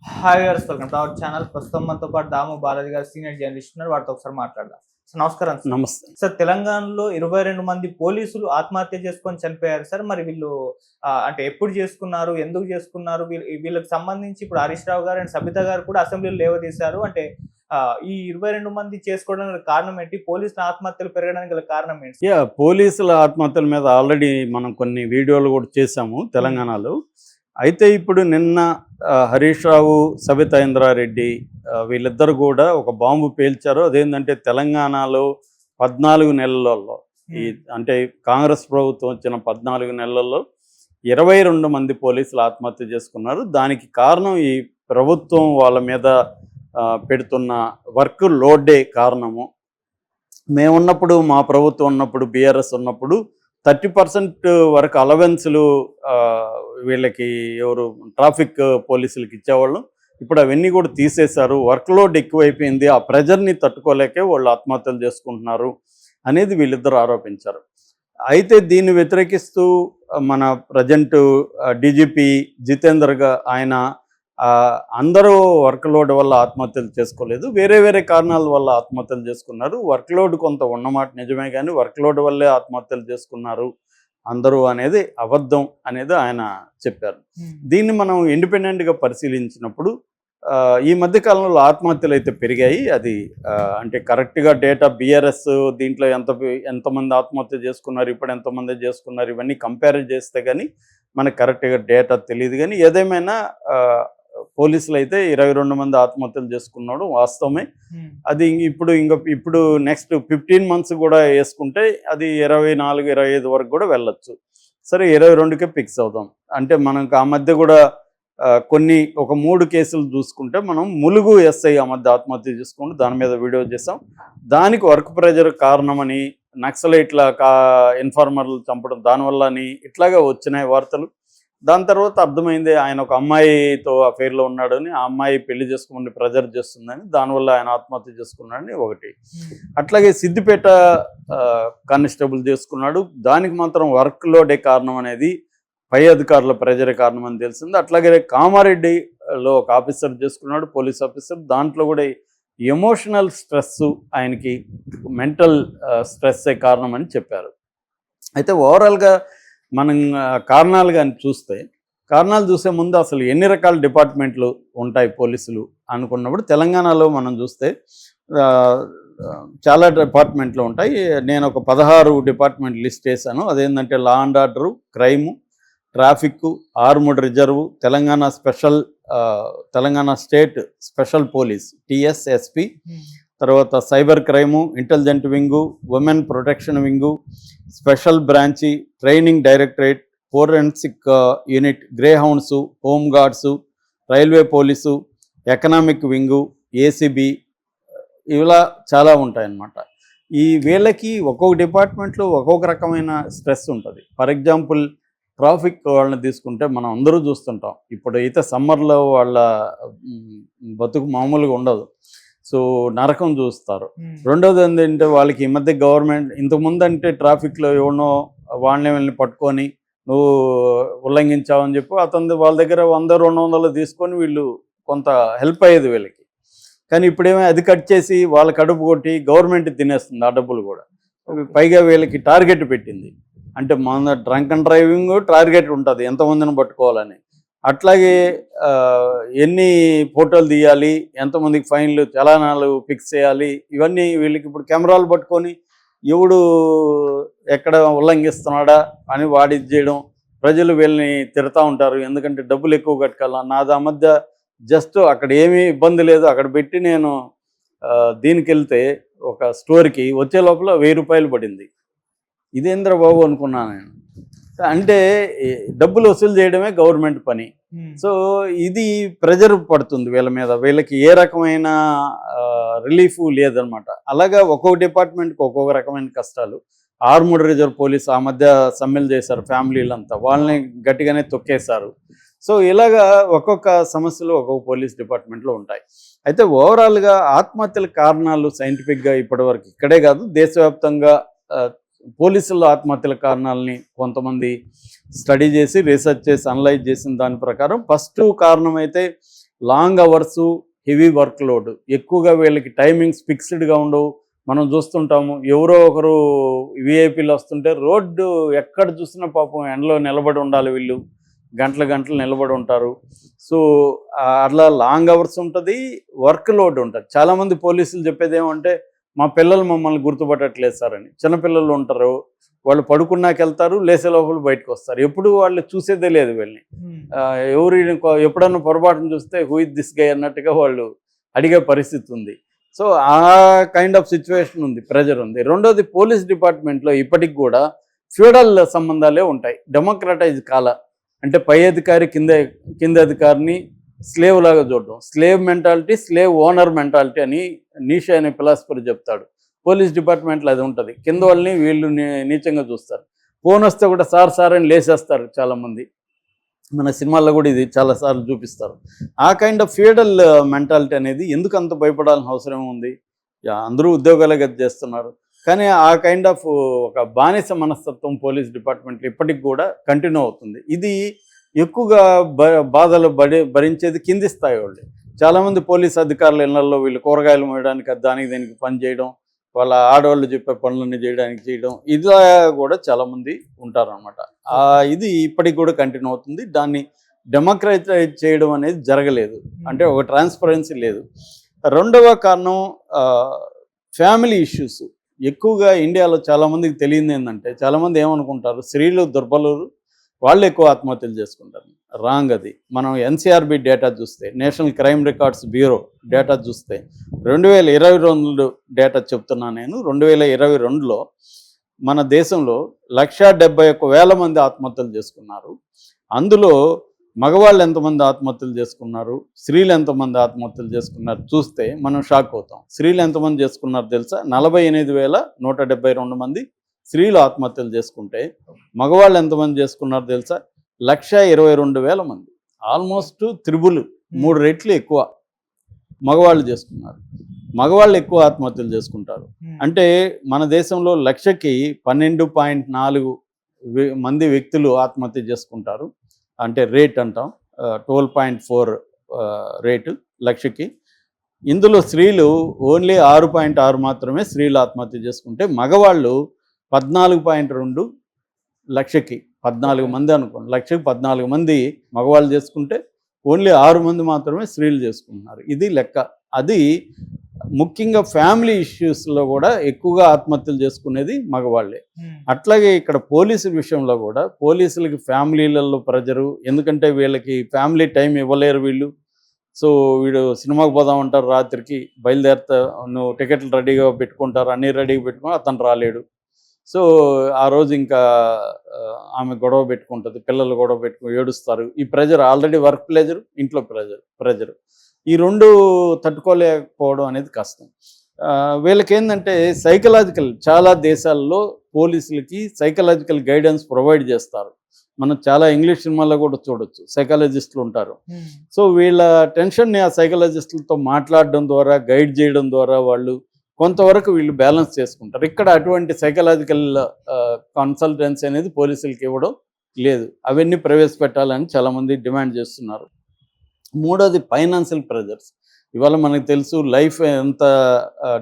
Hi viewers, welcome to our channel. ప్రస్తుతం మనతో పాటు దాము బాలాజీ గారు సీనియర్ జర్నలిస్ట్ ఉన్నారు. వారితో ఒకసారి మాట్లాడదాం. సార్ నమస్కారం. సార్ నమస్తే. సార్, తెలంగాణలో 22 మంది పోలీసులు ఆత్మహత్య చేసుకొని చనిపోయారు సార్. మరి వీళ్ళు అంటే ఎప్పుడు చేసుకున్నారు, ఎందుకు చేసుకున్నారు, వీళ్ళకి సంబంధించి ఇప్పుడు హరీష్ రావు గారు అండ్ సబిత గారు కూడా అసెంబ్లీలో లేవదీశారు. అంటే ఈ 22 మంది చేసుకోవడానికి గల కారణం ఏంటి? పోలీసుల ఆత్మహత్యలు పెరగడానికి గల కారణం ఏంటి? పోలీసుల ఆత్మహత్యల మీద ఆల్రెడీ మనం కొన్ని వీడియోలు కూడా చేశాము తెలంగాణలో. అయితే ఇప్పుడు నిన్న హరీష్ రావు, సబితా ఇంద్రారెడ్డి వీళ్ళిద్దరు కూడా ఒక బాంబు పేల్చారు. అదేంటంటే తెలంగాణలో 14 నెలలలో అంటే కాంగ్రెస్ ప్రభుత్వం వచ్చిన 14 నెలల్లో 22 మంది పోలీసులు ఆత్మహత్య చేసుకున్నారు. దానికి కారణం ఈ ప్రభుత్వం వాళ్ళ మీద పెడుతున్న వర్క్ లోడే కారణము. మేమున్నప్పుడు, మా ప్రభుత్వం ఉన్నప్పుడు, బీఆర్ఎస్ ఉన్నప్పుడు 30% వరకు అలవెన్సులు వీళ్ళకి ఎవరు ట్రాఫిక్ పోలీసులకి ఇచ్చేవాళ్ళు. ఇప్పుడు అవన్నీ కూడా తీసేశారు. వర్క్ లోడ్ ఎక్కువైపోయింది. ఆ ప్రెజర్ని తట్టుకోలేకే వాళ్ళు ఆత్మహత్యలు చేసుకుంటున్నారు అనేది వీళ్ళిద్దరూ ఆరోపించారు. అయితే దీన్ని వ్యతిరేకిస్తూ మన ప్రజెంట్ డీజీపీ జితేందర్గా ఆయన అందరూ వర్క్ లోడ్ వల్ల ఆత్మహత్యలు చేసుకోలేదు, వేరే వేరే కారణాల వల్ల ఆత్మహత్యలు చేసుకున్నారు. వర్క్ లోడ్ కొంత ఉన్నమాట నిజమే, కానీ వర్క్ లోడ్ వల్లే ఆత్మహత్యలు చేసుకున్నారు అందరూ అనేది అబద్ధం అనేది ఆయన చెప్పారు. దీన్ని మనం ఇండిపెండెంట్గా పరిశీలించినప్పుడు ఈ మధ్యకాలంలో ఆత్మహత్యలు అయితే పెరిగాయి. అది అంటే కరెక్ట్గా డేటా బీఆర్ఎస్ దీంట్లో ఎంతమంది ఆత్మహత్య చేసుకున్నారు, ఇప్పుడు ఎంతమంది చేసుకున్నారు, ఇవన్నీ కంపేర్ చేస్తే కానీ మనకు కరెక్ట్గా డేటా తెలియదు. కానీ ఏదేమైనా పోలీసులు అయితే 22 మంది ఆత్మహత్యలు చేసుకున్నాడు వాస్తవమే. అది ఇప్పుడు నెక్స్ట్ 15 months కూడా వేసుకుంటే అది 24, 25 వరకు కూడా వెళ్ళొచ్చు. సరే, 22కే ఫిక్స్ అవుతాం. అంటే మనకు ఆ మధ్య కూడా ఒక 3 కేసులు చూసుకుంటే మనం ములుగు ఎస్ఐ ఆ మధ్య ఆత్మహత్య చేసుకుంటూ దాని మీద వీడియో చేసాం. దానికి వర్క్ ప్రెజర్ కారణమని, నక్సలైట్ల ఇన్ఫార్మర్లు చంపడం దానివల్ల అని ఇట్లాగా వచ్చినాయి వార్తలు. దాని తర్వాత అర్థమైంది ఆయన ఒక అమ్మాయితో అఫైర్లో ఉన్నాడని, ఆ అమ్మాయి పెళ్లి చేసుకోమని ప్రెజర్ చేస్తుందని, దానివల్ల ఆయన ఆత్మహత్య చేసుకున్నాడని ఒకటి. అట్లాగే సిద్దిపేట కానిస్టేబుల్ చేసుకున్నాడు. దానికి మాత్రం వర్క్ లోడే కారణం అనేది పై అధికారుల ప్రెజర్ కారణం అని తెలిసింది. అట్లాగే కామారెడ్డిలో ఒక ఆఫీసర్ చేసుకున్నాడు, పోలీస్ ఆఫీసర్. దాంట్లో కూడా ఎమోషనల్ స్ట్రెస్, ఆయనకి మెంటల్ స్ట్రెస్సే కారణం అని చెప్పారు. అయితే ఓవరాల్గా మనం కారణాలు కానీ కారణాలు చూసే ముందు అసలు ఎన్ని రకాల డిపార్ట్మెంట్లు ఉంటాయి పోలీసులు అనుకున్నప్పుడు తెలంగాణలో మనం చూస్తే చాలా డిపార్ట్మెంట్లు ఉంటాయి. నేను ఒక 16 డిపార్ట్మెంట్ లిస్ట్ చేశాను. అదేంటంటే law and order, crime, traffic, armed reserve, Telangana state special police TSSP, తర్వాత cyber crime, intelligent wing, women protection wing, special branch, training directorate, forensic unit, greyhounds, home guards, railway police, economic wing, ACB, ఇలా చాలా ఉంటాయన్నమాట. వీళ్ళకి ఒక్కొక్క డిపార్ట్మెంట్లో ఒక్కొక్క రకమైన stress ఉంటుంది. ఫర్ ఎగ్జాంపుల్ ట్రాఫిక్ వాళ్ళని తీసుకుంటే మనం అందరూ చూస్తుంటాం. ఇప్పుడైతే సమ్మర్లో వాళ్ళ బతుకు మామూలుగా ఉండదు. సో నరకం చూస్తారు. రెండోది ఏంటంటే వాళ్ళకి ఈ మధ్య గవర్నమెంట్, ఇంతకుముందు అంటే ట్రాఫిక్లో ఎవరినో వాళ్ళని పట్టుకొని నువ్వు ఉల్లంఘించావని చెప్పి వాళ్ళ దగ్గర 100-200 తీసుకొని వీళ్ళు కొంత హెల్ప్ అయ్యేది వీళ్ళకి. కానీ ఇప్పుడేమో అది కట్ చేసి వాళ్ళ కడుపు కొట్టి గవర్నమెంట్ తినేస్తుంది ఆ డబ్బులు కూడా. పైగా వీళ్ళకి టార్గెట్ పెట్టింది. అంటే మన డ్రంక్ అండ్ డ్రైవింగ్ టార్గెట్ ఉంటుంది, ఎంతమందిని పట్టుకోవాలని. అట్లాగే ఎన్ని ఫోటోలు తీయాలి, ఎంతమందికి ఫైన్లు, చలానాలు ఫిక్స్ చేయాలి, ఇవన్నీ వీళ్ళకి ఇప్పుడు కెమెరాలు పట్టుకొని ఎవడు ఎక్కడ ఉల్లంఘిస్తున్నాడా అని వాడి చేయడం. ప్రజలు వీళ్ళని తిడతా ఉంటారు, ఎందుకంటే డబ్బులు ఎక్కువ కట్టుకోవాలా. నాది ఆ మధ్య జస్ట్ అక్కడ ఏమీ ఇబ్బంది లేదు, అక్కడ పెట్టి నేను దీనికి వెళ్తే ఒక స్టోర్కి వచ్చే లోపల 1000 రూపాయలు పడింది. ఇదేంద్ర బాబు అనుకున్నాను నేను. అంటే డబ్బులు వసూలు చేయడమే గవర్నమెంట్ పని. సో ఇది ప్రెజర్ పడుతుంది వీళ్ళ మీద. వీళ్ళకి ఏ రకమైన రిలీఫ్ లేదనమాట. అలాగా ఒక్కొక్క డిపార్ట్మెంట్కి ఒక్కొక్క రకమైన కష్టాలు. ఆర్మ్డ్ రిజర్వ్ పోలీస్ ఆ మధ్య సమ్మెలు చేశారు, ఫ్యామిలీలంతా వాళ్ళని గట్టిగానే తొక్కేశారు. సో ఇలాగా ఒక్కొక్క సమస్యలు ఒక్కొక్క పోలీస్ డిపార్ట్మెంట్లో ఉంటాయి. అయితే ఓవరాల్గా ఆత్మహత్యల కారణాలు సైంటిఫిక్గా ఇప్పటివరకు ఇక్కడే కాదు దేశవ్యాప్తంగా పోలీసుల ఆత్మహత్యల కారణాలని కొంతమంది స్టడీ చేసి రీసెర్చ్ చేసి అనలైజ్ చేసిన దాని ప్రకారం ఫస్ట్ కారణం అయితే long hours, heavy work load, ఎక్కువగా వీళ్ళకి టైమింగ్స్ ఫిక్స్డ్గా ఉండవు. మనం చూస్తుంటాము ఎవరో ఒకరు విఐపీలు వస్తుంటే రోడ్డు ఎక్కడ చూసినా పాపం ఎండలో నిలబడి ఉండాలి, వీళ్ళు గంటలు గంటలు నిలబడి ఉంటారు. సో అట్లా లాంగ్ అవర్స్ ఉంటుంది, వర్క్ లోడ్ ఉంటుంది. చాలామంది పోలీసులు చెప్పేది ఏమంటే మా పిల్లలు మమ్మల్ని గుర్తుపట్టట్లేదు సార్ అని. చిన్నపిల్లలు ఉంటారు, వాళ్ళు పడుకున్నాక వెళ్తారు, లేసే లోపల బయటకు వస్తారు, ఎప్పుడు వాళ్ళు చూసేదే లేదు వీళ్ళని. ఎవరు ఎప్పుడన్నా పొరపాటును చూస్తే హూ ఇస్ దిస్ గై అన్నట్టుగా వాళ్ళు అడిగే పరిస్థితి ఉంది. సో ఆ కైండ్ ఆఫ్ సిచ్యువేషన్ ఉంది, ప్రెజర్ ఉంది. రెండోది పోలీస్ డిపార్ట్మెంట్లో ఇప్పటికి కూడా ఫ్యూడల్ సంబంధాలే ఉంటాయి, డెమోక్రటైజ్ కాల. అంటే పై అధికారి కింద అధికారిని స్లేవ్ లాగా చూడడం, slave mentality, slave owner mentality అని నీషే అనే ఫిలాసఫర్ చెప్తాడు. పోలీస్ డిపార్ట్మెంట్లో అది ఉంటుంది, కింద వాళ్ళని వీళ్ళు నీచంగా చూస్తారు. ఫోన్ వస్తే కూడా సార్ సార్ అని లేసేస్తారు చాలామంది. మన సినిమాల్లో కూడా ఇది చాలాసార్లు చూపిస్తారు. ఆ కైండ్ ఆఫ్ ఫ్యూడల్ మెంటాలిటీ అనేది ఎందుకు అంత భయపడాల్సిన అవసరం ఉంది? అందరూ ఉద్యోగాలే గది చేస్తున్నారు, కానీ ఆ కైండ్ ఆఫ్ ఒక బానిస మనస్తత్వం పోలీస్ డిపార్ట్మెంట్లో ఇప్పటికి కూడా కంటిన్యూ అవుతుంది. ఇది ఎక్కువగా బాధలు భరించేది కింది స్థాయి వాళ్ళు. చాలామంది పోలీస్ అధికారుల ఇళ్లలో వీళ్ళు కూరగాయలు మోయడానికి దానికి దీనికి పని చేయడం, వాళ్ళ ఆడవాళ్ళు చెప్పే పనులన్నీ చేయడం, ఇలా కూడా చాలామంది ఉంటారనమాట. ఇది ఇప్పటికి కూడా కంటిన్యూ అవుతుంది. దాన్ని డెమోక్రటైజ్ చేయడం అనేది జరగలేదు, అంటే ఒక ట్రాన్స్పరెన్సీ లేదు. రెండవ కారణం ఫ్యామిలీ ఇష్యూస్. ఎక్కువగా ఇండియాలో చాలామందికి తెలియదు ఏంటంటే, చాలామంది ఏమనుకుంటారు స్త్రీలు దుర్బలురు, వాళ్ళు ఎక్కువ ఆత్మహత్యలు చేసుకుంటారు. రాంగ్ అది. మనం ఎన్సీఆర్బి డేటా చూస్తే, national crime records bureau data చూస్తే 2022 డేటా చెప్తున్నా నేను. 2022లో మన దేశంలో 171,000 మంది ఆత్మహత్యలు చేసుకున్నారు. అందులో మగవాళ్ళు ఎంతమంది ఆత్మహత్యలు చేసుకున్నారు, స్త్రీలు ఎంతమంది ఆత్మహత్యలు చేసుకున్నారు చూస్తే మనం షాక్ అవుతాం. స్త్రీలు ఎంతమంది చేసుకున్నారు తెలుసా? 48,172 మంది స్త్రీలు ఆత్మహత్యలు చేసుకుంటే, మగవాళ్ళు ఎంతమంది చేసుకున్నారు తెలుసా? 122,000 మంది. ఆల్మోస్ట్ 3 రెట్లు ఎక్కువ మగవాళ్ళు చేసుకున్నారు. మగవాళ్ళు ఎక్కువ ఆత్మహత్యలు చేసుకుంటారు. అంటే మన దేశంలో 1,00,000కి 12.4 మంది వ్యక్తులు ఆత్మహత్య చేసుకుంటారు. అంటే రేట్ అంటాం, 12.4 రేటు 1,00,000కి. ఇందులో స్త్రీలు ఓన్లీ 6.6 మాత్రమే స్త్రీలు ఆత్మహత్య చేసుకుంటే, మగవాళ్ళు 14.2 1,00,000కి 14 మంది అనుకోండి. 1,00,000కి 14 మంది మగవాళ్ళు చేసుకుంటే ఓన్లీ 6 మంది మాత్రమే స్త్రీలు చేసుకుంటున్నారు. ఇది లెక్క. అది ముఖ్యంగా ఫ్యామిలీ ఇష్యూస్లో కూడా ఎక్కువగా ఆత్మహత్యలు చేసుకునేది మగవాళ్ళే. అట్లాగే ఇక్కడ పోలీసుల విషయంలో కూడా పోలీసులకి ఫ్యామిలీలలో ప్రెజరు, ఎందుకంటే వీళ్ళకి ఫ్యామిలీ టైం ఇవ్వలేరు వీళ్ళు. సో వీడు సినిమాకి పోదామంటారు, రాత్రికి బయలుదేరుతా, నువ్వు టికెట్లు రెడీగా పెట్టుకుంటారు, అన్నీ రెడీగా పెట్టుకుని అతను రాలేడు. సో ఆ రోజు ఇంకా ఆమె గొడవ పెట్టుకుంటుంది, పిల్లలు గొడవ పెట్టుకుని ఏడుస్తారు. ఈ ప్రెజర్, ఆల్రెడీ వర్క్ ప్రెజర్, ఇంట్లో ప్రెజర్, ఈ రెండు తట్టుకోలేకపోవడం అనేది కష్టం. వీళ్ళకి ఏంటంటే సైకలాజికల్, చాలా దేశాల్లో పోలీసులకి సైకలాజికల్ గైడెన్స్ ప్రొవైడ్ చేస్తారు. మనం చాలా ఇంగ్లీష్ సినిమాల్లో కూడా చూడొచ్చు, సైకాలజిస్టులు ఉంటారు. సో వీళ్ళ టెన్షన్ని ఆ సైకాలజిస్టులతో మాట్లాడడం ద్వారా, గైడ్ చేయడం ద్వారా వాళ్ళు కొంతవరకు వీళ్ళు బ్యాలెన్స్ చేసుకుంటారు. ఇక్కడ అటువంటి సైకలాజికల్ కన్సల్టెన్సీ అనేది పోలీసులకి ఇవ్వడం లేదు. అవన్నీ ప్రవేశపెట్టాలని చాలామంది డిమాండ్ చేస్తున్నారు. మూడోది ఫైనాన్షియల్ ప్రెజర్స్. ఇవాళ మనకు తెలుసు లైఫ్ ఎంత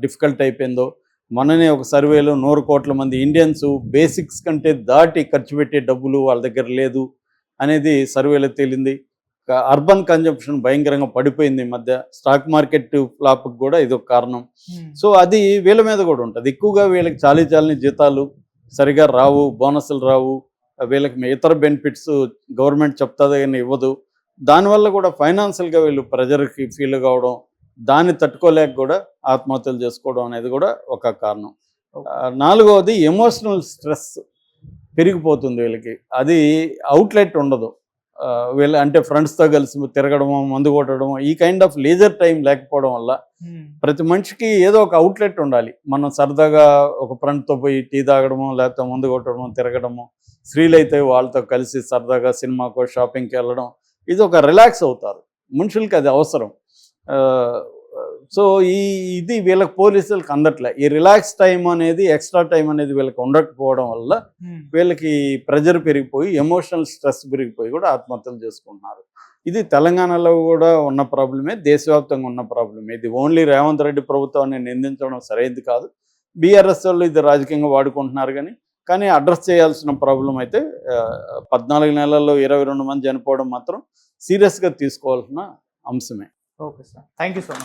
డిఫికల్ట్ అయిపోయిందో. మొన్ననే ఒక సర్వేలో 100 కోట్ల మంది ఇండియన్స్ బేసిక్స్ కంటే దాటి ఖర్చు పెట్టే డబ్బులు వాళ్ళ దగ్గర లేదు అనేది సర్వేలో తేలింది. అర్బన్ కన్జంప్షన్ భయంకరంగా పడిపోయింది ఈ మధ్య. స్టాక్ మార్కెట్ ఫ్లాప్కి కూడా ఇది ఒక కారణం. సో అది వీళ్ళ మీద కూడా ఉంటుంది. ఎక్కువగా వీళ్ళకి చాలీచాలని జీతాలు సరిగా రావు, బోనస్లు రావు, వీళ్ళకి ఇతర బెనిఫిట్స్ గవర్నమెంట్ చెప్తాదే కానీ ఇవ్వదు. దానివల్ల కూడా ఫైనాన్షియల్గా వీళ్ళు ప్రెజర్కి ఫీల్ కావడం, దాన్ని తట్టుకోలేక కూడా ఆత్మహత్యలు చేసుకోవడం అనేది కూడా ఒక కారణం. నాలుగవది ఎమోషనల్ స్ట్రెస్ పెరిగిపోతుంది వీళ్ళకి. అది అవుట్లెట్ ఉండదు. వీళ్ళ అంటే ఫ్రెండ్స్తో కలిసి తిరగడము, మందు కొట్టడము, ఈ కైండ్ ఆఫ్ లీజర్ టైం లేకపోవడం వల్ల ప్రతి మనిషికి ఏదో ఒక అవుట్లెట్ ఉండాలి. మనం సరదాగా ఒక ఫ్రెండ్తో పోయి టీ తాగడము, లేకపోతే మందు కొట్టడము, తిరగడము, స్త్రీలైతే వాళ్ళతో కలిసి సరదాగా సినిమాకో షాపింగ్కి వెళ్ళడం, ఇది ఒక రిలాక్స్ అవుతారు. మనుషులకి అది అవసరం. సో ఇది వీళ్ళకి పోలీసులకు అందట్లే. ఈ రిలాక్స్ టైం అనేది, ఎక్స్ట్రా టైం అనేది వీళ్ళకి ఉండకపోవడం వల్ల వీళ్ళకి ప్రెజర్ పెరిగిపోయి, ఎమోషనల్ స్ట్రెస్ పెరిగిపోయి కూడా ఆత్మహత్యలు చేసుకుంటున్నారు. ఇది తెలంగాణలో కూడా ఉన్న ప్రాబ్లమే, దేశవ్యాప్తంగా ఉన్న ప్రాబ్లమే. ఇది ఓన్లీ రేవంత్ రెడ్డి ప్రభుత్వాన్ని నిందించడం సరైనది కాదు. బీఆర్ఎస్ వాళ్ళు ఇది రాజకీయంగా వాడుకుంటున్నారు కానీ అడ్రస్ చేయాల్సిన ప్రాబ్లం అయితే 14 నెలల్లో 22 మంది చనిపోవడం మాత్రం సీరియస్గా తీసుకోవాల్సిన అంశమే. Okay sir, thank you so much.